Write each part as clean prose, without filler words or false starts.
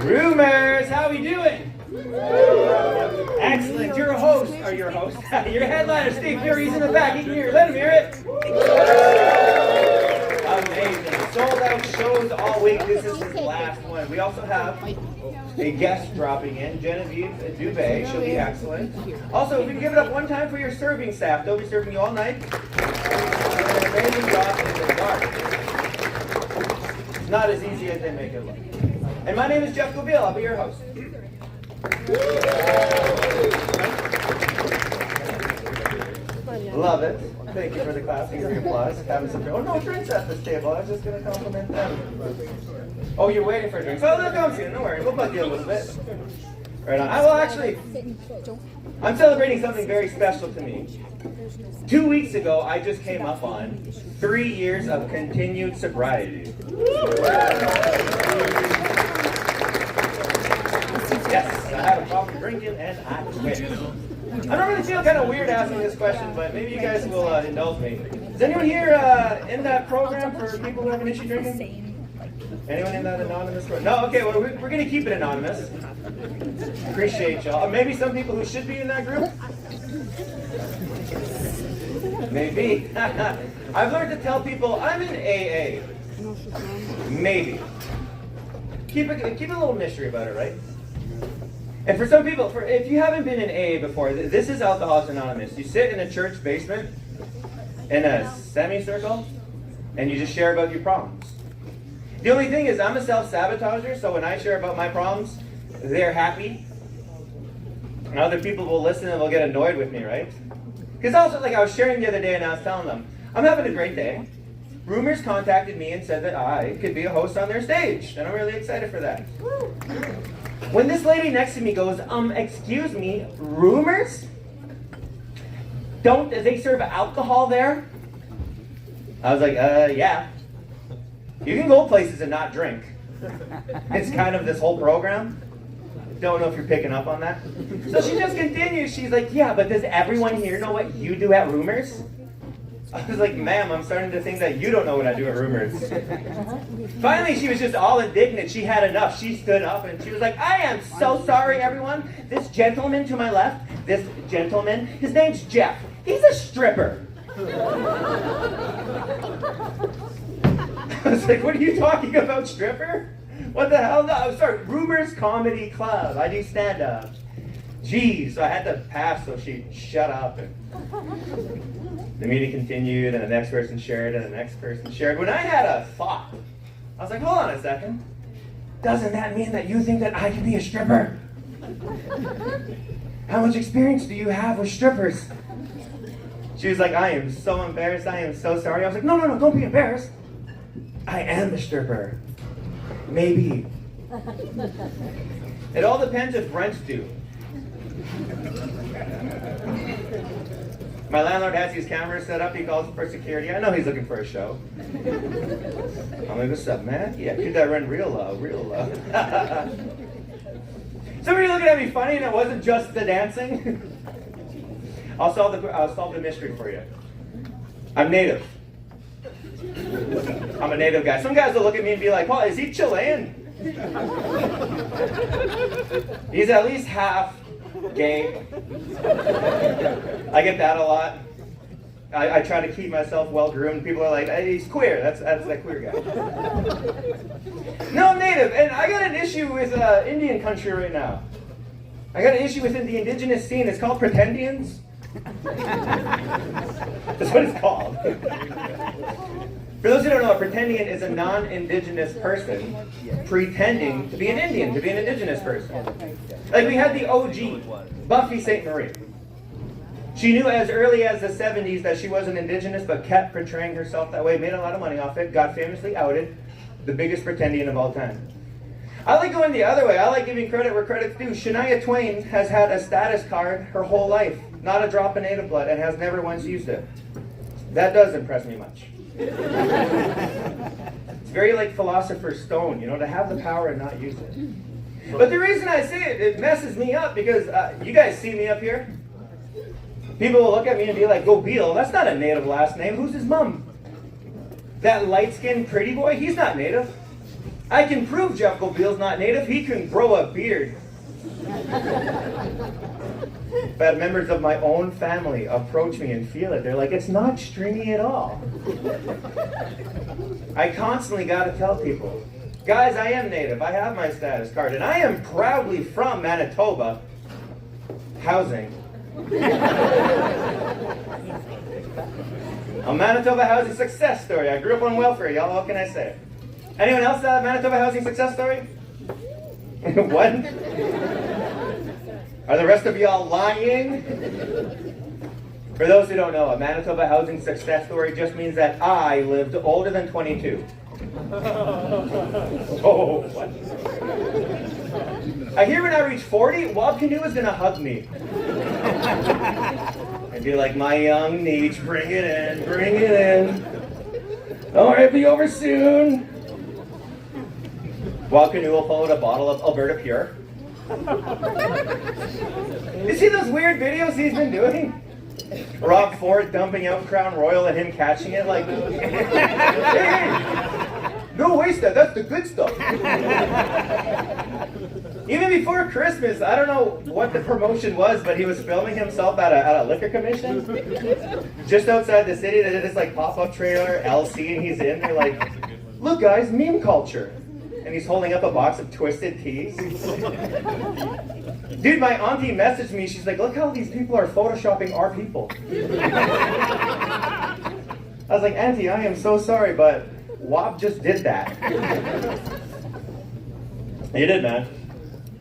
Roomers, how we doing? Excellent. Your host, or your host, your headliner, Steve Fury's in the back. He can hear. Let him hear it. Amazing. Sold out shows all week. This is his last one. We also have a guest dropping in, Genevieve Dubé. She'll be excellent. Also, if you can give it up one time for your serving staff, they'll be serving you all night. An amazing job in the dark. It's not as easy as they make it look. And my name is Jeff Gouville. I'll be your host. Love it. Thank you for the class. Thank you for your applause. Having some. Oh no, drinks at this table. I was just going to compliment them. Oh, you're waiting for a drink. So they'll come soon. Don't worry. We'll bug you a little bit. Right on. I will actually. I'm celebrating something very special to me. 2 weeks ago, I just came up on 3 years of continued sobriety. Yes, I had a problem drinking and I quit. I don't really feel kind of weird asking this question, but maybe you guys will indulge me. Is anyone here in that program for people who have an issue drinking? Anyone in that anonymous program? No? Okay, well, we're going to keep it anonymous. Appreciate y'all. Or maybe some people who should be in that group? Maybe. I've learned to tell people I'm in AA. Maybe. Keep a little mystery about it, right? And for some people, if you haven't been in AA before, this is Alcoholics Anonymous. You sit in a church basement in a semicircle, and you just share about your problems. The only thing is, I'm a self-sabotager, so when I share about my problems, they're happy. And other people will listen and they'll get annoyed with me, right? Because also, like I was sharing the other day and I was telling them, I'm having a great day. Roomers contacted me and said that I could be a host on their stage, and I'm really excited for that. When this lady next to me goes, excuse me, Roomers? Don't they serve alcohol there? I was like, yeah. You can go places and not drink. It's kind of this whole program. Don't know if you're picking up on that. So she just continues. She's like, yeah, but does everyone here know what you do at Roomers? I was like, ma'am, I'm starting to think that you don't know what I do at Roomers. Finally, she was just all indignant. She had enough. She stood up and she was like, I am so sorry, everyone. This gentleman to my left, this gentleman, his name's Jeff. He's a stripper. I was like, what are you talking about, stripper? What the hell? No, I'm sorry, Roomers Comedy Club. I do stand-up. Jeez, so I had to pass so she'd shut up. And the meeting continued, and the next person shared, and the next person shared. When I had a thought, I was like, hold on a second. Doesn't that mean that you think that I can be a stripper? How much experience do you have with strippers? She was like, I am so embarrassed. I am so sorry. I was like, no, don't be embarrassed. I am a stripper. Maybe. It all depends if rent's due. My landlord has his cameras set up. He calls for security. I know he's looking for a show. I'm like, what's up, man? Yeah, keep that rent real low, real low. Somebody looking at me funny, and it wasn't just the dancing. I'll solve the mystery for you. I'm native. I'm a native guy. Some guys will look at me and be like, "Oh, is he Chilean?" He's at least half gay. I get that a lot. I try to keep myself well groomed. People are like, hey, he's queer. That's that queer guy. No, I'm native, and I got an issue with Indian country right now. I got an issue with the indigenous scene. It's called pretendians. That's what it's called. For those who don't know, a pretendian is a non-indigenous person pretending to be an Indian, to be an indigenous person. Like we had the OG, Buffy St. Marie. She knew as early as the 70s that she wasn't indigenous, but kept portraying herself that way, made a lot of money off it, got famously outed, the biggest pretendian of all time. I like going the other way. I like giving credit where credit's due. Shania Twain has had a status card her whole life, not a drop of native blood, and has never once used it. That does impress me much. It's very like Philosopher's Stone, to have the power and not use it. But the reason I say it, it messes me up because you guys see me up here. People will look at me and be like, Gouville, that's not a native last name. Who's his mom? That light-skinned pretty boy, he's not native. I can prove Jeff Goldbeal's not native. He can grow a beard. I've had members of my own family approach me and feel it. They're like, it's not stringy at all. I constantly got to tell people, guys, I am native. I have my status card. And I am proudly from Manitoba. Housing. A Manitoba housing success story. I grew up on welfare, y'all. What can I say? Anyone else have a Manitoba housing success story? What? Are the rest of y'all lying? For those who don't know, a Manitoba housing success story just means that I lived older than 22. Oh, what? I hear when I reach 40, Wob Canoe is going to hug me. And be like, my young niece, bring it in, bring it in. All right, be over soon. Wob Canoe will pull out a bottle of Alberta Pure. You see those weird videos he's been doing? Rob Ford dumping out Crown Royal and him catching it like, hey, no waste that, that's the good stuff. Even before Christmas, I don't know what the promotion was, but he was filming himself at a liquor commission just outside the city. They did this like pop-up trailer, LC, and he's in there like, look guys, meme culture. And he's holding up a box of Twisted Teas. Dude, my auntie messaged me. She's like, look how these people are photoshopping our people. I was like, Auntie, I am so sorry, but Wob just did that. You did, man.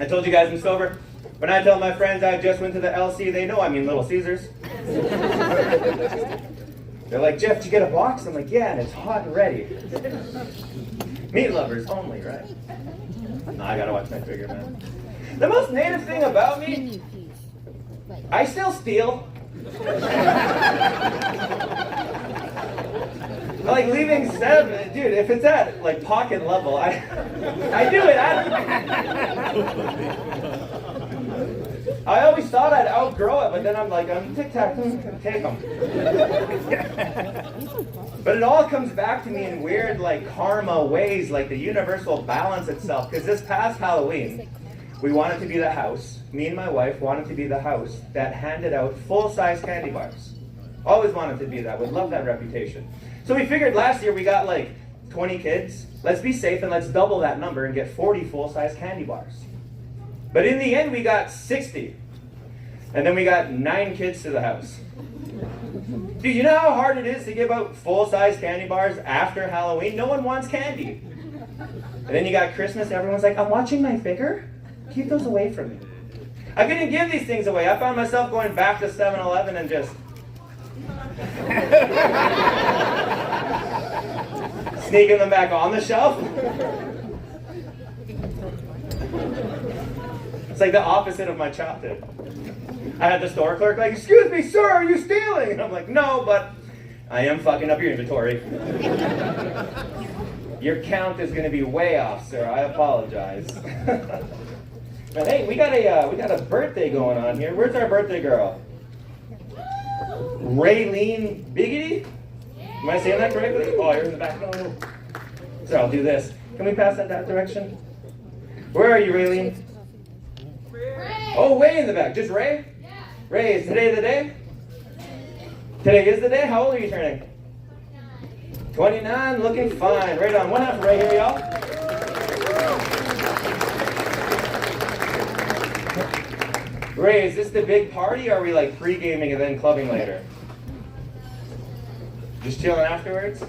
I told you guys I'm sober. When I tell my friends I just went to the LC, they know I mean Little Caesars. They're like, Jeff, did you get a box? I'm like, yeah, and it's hot and ready. Meat lovers only, right? No, I gotta watch my figure, man. The most native thing about me, I still steal. Like leaving 7, dude, if it's at like pocket level, I do it. I always thought I'd outgrow it, but then I'm like, I'm tic-tac-toe, take them. But it all comes back to me in weird like karma ways, like the universal balance itself. Because this past Halloween, we wanted to be the house, me and my wife wanted to be the house that handed out full-size candy bars. Always wanted to be that, would love that reputation. So we figured last year we got like 20 kids. Let's be safe and let's double that number and get 40 full-size candy bars. But in the end, we got 60. And then we got 9 kids to the house. Dude, you know how hard it is to give out full-size candy bars after Halloween? No one wants candy. And then you got Christmas, everyone's like, I'm watching my figure. Keep those away from me. I couldn't give these things away. I found myself going back to 7-Eleven and just sneaking them back on the shelf. It's like the opposite of my childhood. I had the store clerk like, excuse me, sir, are you stealing? And I'm like, no, but I am fucking up your inventory. Your count is going to be way off, sir. I apologize. But hey, we got a birthday going on here. Where's our birthday girl? Raylene Biggity? Am I saying that correctly? Oh, you're in the back. No. So I'll do this. Can we pass that direction? Where are you, Raylene? Ray. Oh, way in the back. Just Ray? Yeah. Ray, is today the day? Today is the day? How old are you turning? 29, looking fine. Right on. One half Ray here, y'all. Ray, is this the big party, or are we like pre-gaming and then clubbing later? Just chilling afterwards?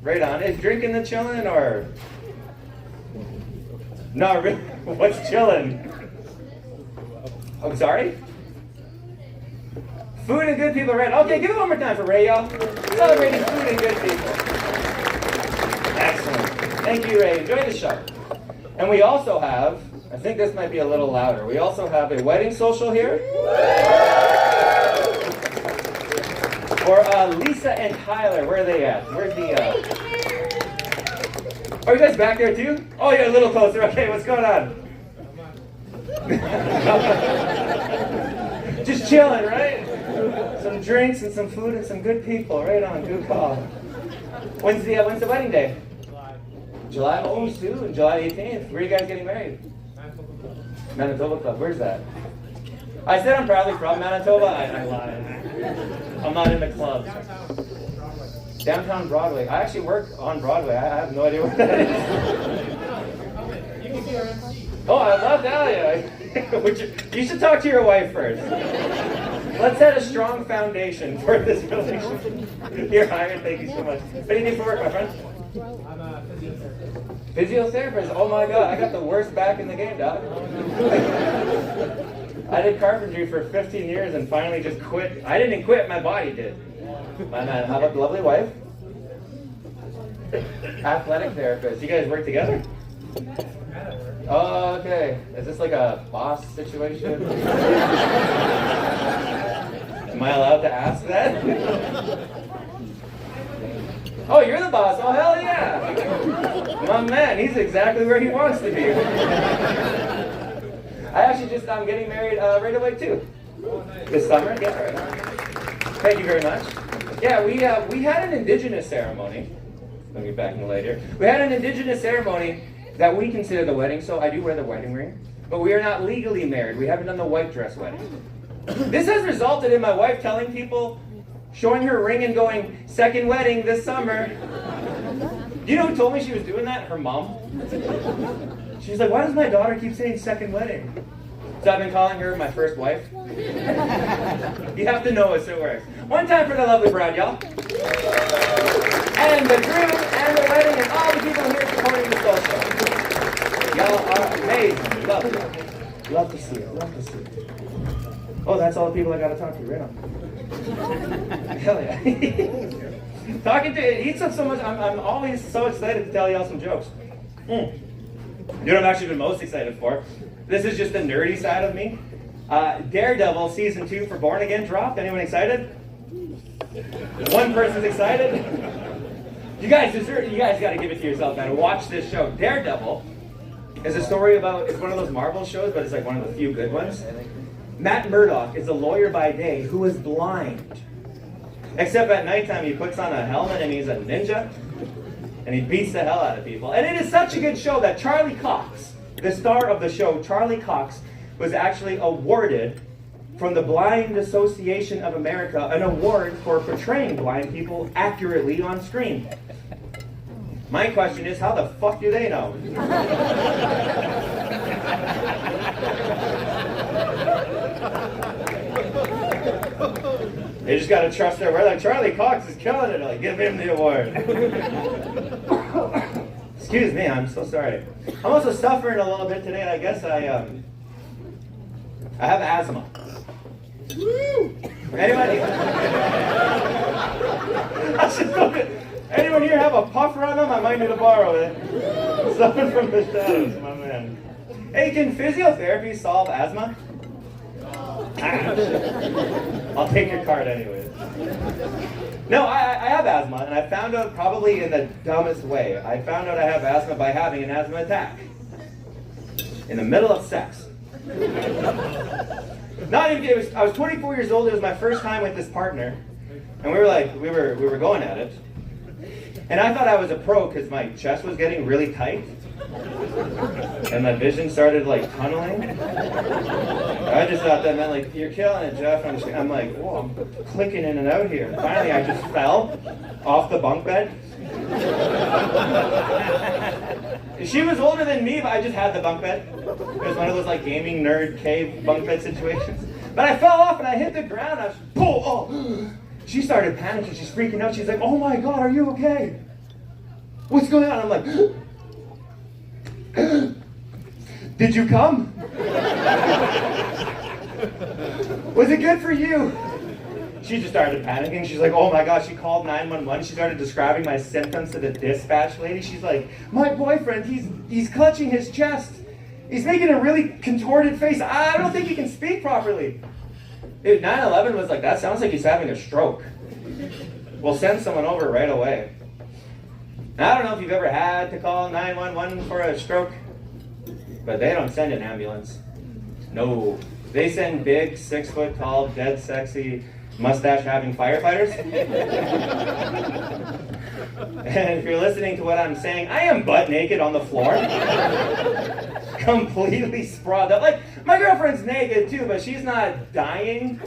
Right on. Is drinking the chilling, or? No, really? What's chilling? I'm sorry? Food and good people, right? Okay, give it one more time for Ray, y'all. Celebrating food and good people. Excellent. Thank you, Ray. Enjoy the show. And we also have, I think this might be a little louder, we also have a wedding social here. For Lisa and Tyler. Where are they at? Where's the... Are you guys back there too? Oh, you're a little closer. Okay, what's going on? Just chilling, right? Some drinks and some food and some good people. Right on, good call. When's the wedding day? July, oh, soon, July 18th. Where are you guys getting married? Manitoba Club. Where's that? I said I'm proudly from Manitoba. I lied. I'm not in the clubs. Downtown Broadway. I actually work on Broadway. I have no idea where that is. Oh, I love Dahlia. You should talk to your wife first. Let's set a strong foundation for this relationship. You're hired. Thank you so much. What do you need for work, my friend? I'm a physiotherapist. Physiotherapist? Oh my god, I got the worst back in the game, dog. I did carpentry for 15 years and finally just quit. I didn't quit, my body did. My man, how about the lovely wife? Athletic therapist. You guys work together? Oh, okay. Is this like a boss situation? Am I allowed to ask that? Oh, you're the boss. Oh, hell yeah. My man, he's exactly where he wants to be. I actually I'm getting married right away too. This summer. Yeah, right. Thank you very much. Yeah, we had an indigenous ceremony. Let me get back in the light here. We had an indigenous ceremony that we consider the wedding, so I do wear the wedding ring. But we are not legally married. We haven't done the white dress wedding. This has resulted in my wife telling people, showing her ring and going, second wedding this summer. Do you know who told me she was doing that? Her mom. She's like, why does my daughter keep saying second wedding? So I've been calling her my first wife. You have to know us, it works. One time for the lovely bride, y'all. And the groom and the wedding and all the people here supporting the social. Y'all are amazing. Love you. Love to see it. Love to see it. Oh, that's all the people I gotta talk to right now. Hell yeah. Talking to eats up so much. I'm always so excited to tell y'all some jokes. You know what I've actually been most excited for? This is just the nerdy side of me. Daredevil season 2 for Born Again dropped. Anyone excited? One person's excited. You guys got to give it to yourself, man. Watch this show. Daredevil is a story about. It's one of those Marvel shows, but it's like one of the few good ones. Matt Murdock is a lawyer by day who is blind. Except at nighttime he puts on a helmet and he's a ninja. And he beats the hell out of people. And it is such a good show that Charlie Cox, the star of the show, Charlie Cox, was actually awarded from the Blind Association of America an award for portraying blind people accurately on screen. My question is, how the fuck do they know? They just gotta trust their word. Like, Charlie Cox is killing it. Like, give him the award. Excuse me, I'm so sorry. I'm also suffering a little bit today, and I guess I have asthma. Anybody? Anyone here have a puffer on them? I might need to borrow it. Something from the shadows, my man. Hey, can physiotherapy solve asthma? I'll take your card anyways. No, I have asthma, and I found out probably in the dumbest way. I found out I have asthma by having an asthma attack. In the middle of sex. I was 24 years old, it was my first time with this partner. And we were going at it. And I thought I was a pro because my chest was getting really tight. And my vision started like tunneling. I just thought that meant like, you're killing it, Jeff. I'm like, whoa, I'm clicking in and out here. Finally, I just fell off the bunk bed. She was older than me, but I just had the bunk bed. It was one of those like gaming nerd cave bunk bed situations. But I fell off and I hit the ground. I was, oh. She started panicking. She's freaking out. She's like, oh my God, are you okay? What's going on? I'm like, did you come? Was it good for you? She just started panicking. She's like, oh my gosh, she called 911. She started describing my symptoms to the dispatch lady. She's like, my boyfriend, he's clutching his chest. He's making a really contorted face. I don't think he can speak properly. Dude, 911 was like, that sounds like he's having a stroke. We'll send someone over right away. Now, I don't know if you've ever had to call 911 for a stroke, but they don't send an ambulance. No. They send big, 6-foot-tall, dead sexy, mustache-having firefighters. And if you're listening to what I'm saying, I am butt naked on the floor. Completely sprawled up. Like, my girlfriend's naked too, but she's not dying.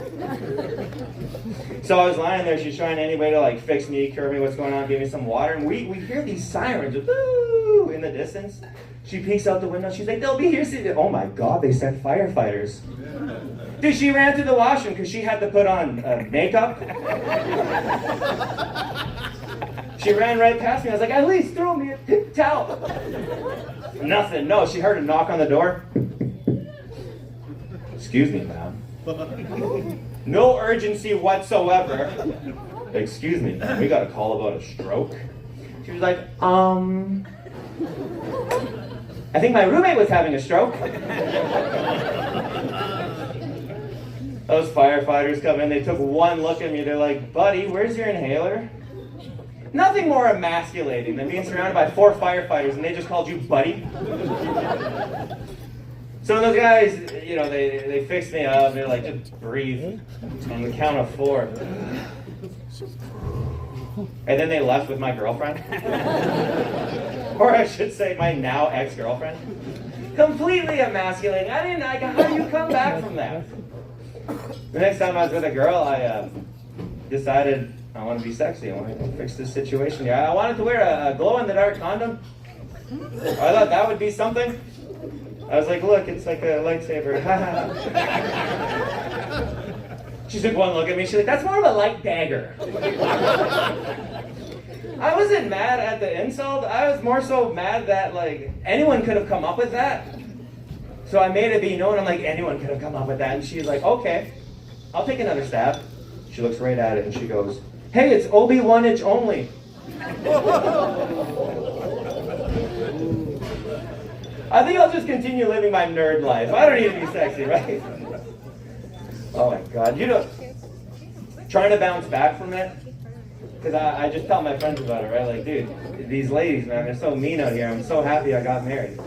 So I was lying there, she's trying any way to like fix me, cure me, what's going on, give me some water. And we hear these sirens, woo, in the distance. She peeks out the window, she's like, they'll be here soon. Oh my God, they sent firefighters. Dude, she ran to the washroom because she had to put on makeup. She ran right past me. I was like, at least throw me a paper towel. Nothing. No, she heard a knock on the door. Excuse me, ma'am. No urgency whatsoever. Excuse me, we got a call about a stroke. She was like, I think my roommate was having a stroke. Those firefighters come in, they took one look at me, they're like, buddy, where's your inhaler? Nothing more emasculating than being surrounded by 4 firefighters and they just called you buddy. So those guys, you know, they fixed me up, they're like, just breathe on the count of 4. And then they left with my girlfriend. Or I should say, my now ex-girlfriend. Completely emasculating. I didn't like, how do you come back from that? The next time I was with a girl, I decided I want to be sexy. I want to fix this situation here. I wanted to wear a glow-in-the-dark condom. I thought that would be something. I was like, look, it's like a lightsaber. She took one look at me. She's like, that's more of a light dagger. I wasn't mad at the insult. I was more so mad that, like, anyone could have come up with that. So I made it be known. I'm like, anyone could have come up with that. And she's like, okay, I'll take another stab. She looks right at it and she goes, hey, it's Obi-Wan-age only. I think I'll just continue living my nerd life. I don't need to be sexy, right? Oh my God, you know, trying to bounce back from it, because I just tell my friends about it, right? Like, dude, these ladies, man, they're so mean out here. I'm so happy I got married.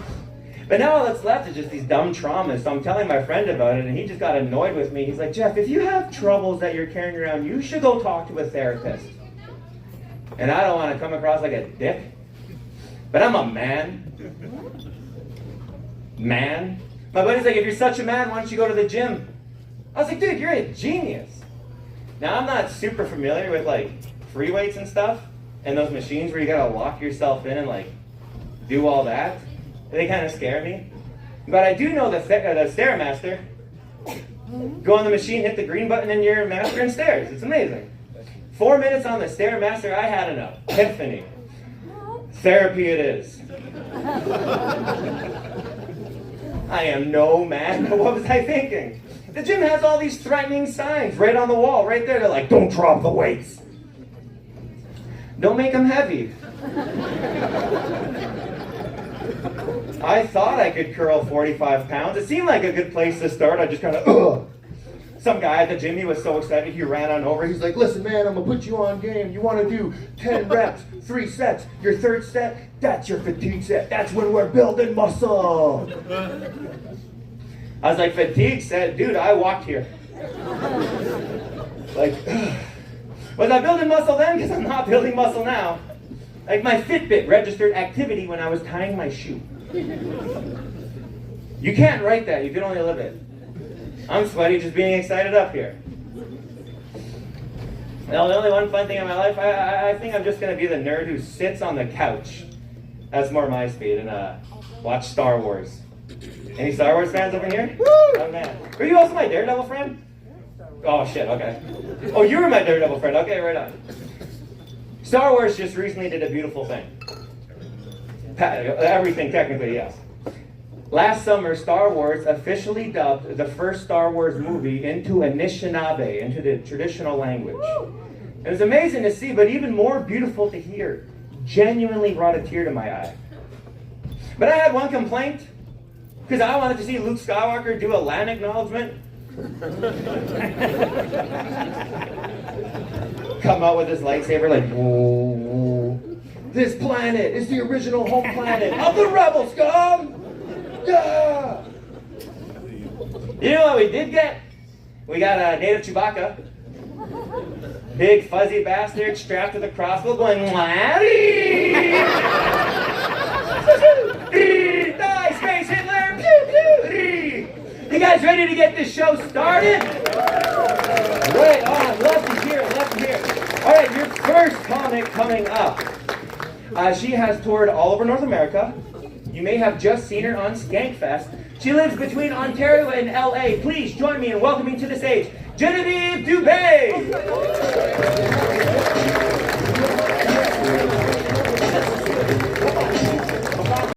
But now all that's left is just these dumb traumas. So I'm telling my friend about it, and he just got annoyed with me. He's like, Jeff, if you have troubles that you're carrying around, you should go talk to a therapist. And I don't want to come across like a dick, but I'm a man. Man? My buddy's like, if you're such a man, why don't you go to the gym? I was like, dude, you're a genius. Now, I'm not super familiar with, like, free weights and stuff, and those machines where you gotta lock yourself in and, like, do all that. They kind of scare me. But I do know the Stairmaster. Go on the machine, hit the green button, and you're mastering stairs. It's amazing. 4 minutes on the Stairmaster, I had an epiphany. Therapy it is. I am no man. What was I thinking? The gym has all these threatening signs right on the wall, right there. They're like, don't drop the weights. Don't make them heavy. I thought I could curl 45 pounds. It seemed like a good place to start. I just kind of, ugh. Some guy at the gym, he was so excited, he ran on over. He's like, listen, man, I'm going to put you on game. You want to do 10 reps, 3 sets. Your third set, that's your fatigue set. That's when we're building muscle. I was like, fatigue set? Dude, I walked here. Like, was I building muscle then? Because I'm not building muscle now. Like, my Fitbit registered activity when I was tying my shoe. You can't write that. You can only live it. I'm sweaty just being excited up here. Well, the only one fun thing in my life, I think I'm just going to be the nerd who sits on the couch. That's more my speed. And watch Star Wars. Any Star Wars fans up in here? Woo! Oh, man. Were you also my Daredevil friend? Oh, shit, okay. Oh, you were my Daredevil friend. Okay, right on. Star Wars just recently did a beautiful thing. Everything, technically, yes. Last summer, Star Wars officially dubbed the first Star Wars movie into Anishinaabe, into the traditional language. It was amazing to see, but even more beautiful to hear. Genuinely brought a tear to my eye. But I had one complaint, because I wanted to see Luke Skywalker do a land acknowledgement. Come out with his lightsaber like, whoa. This planet is the original home planet of the rebel scum! Yeah! You know what we did get? We got a native Chewbacca. Big fuzzy bastard strapped with a crossbow going, die, Space Hitler! Pew, pew. You guys ready to get this show started? Right on, love to hear it, love to hear it. All right, your first comic coming up. She has toured all over North America. You may have just seen her on Skankfest. She lives between Ontario and LA. Please join me in welcoming to the stage, Genevieve Dubé!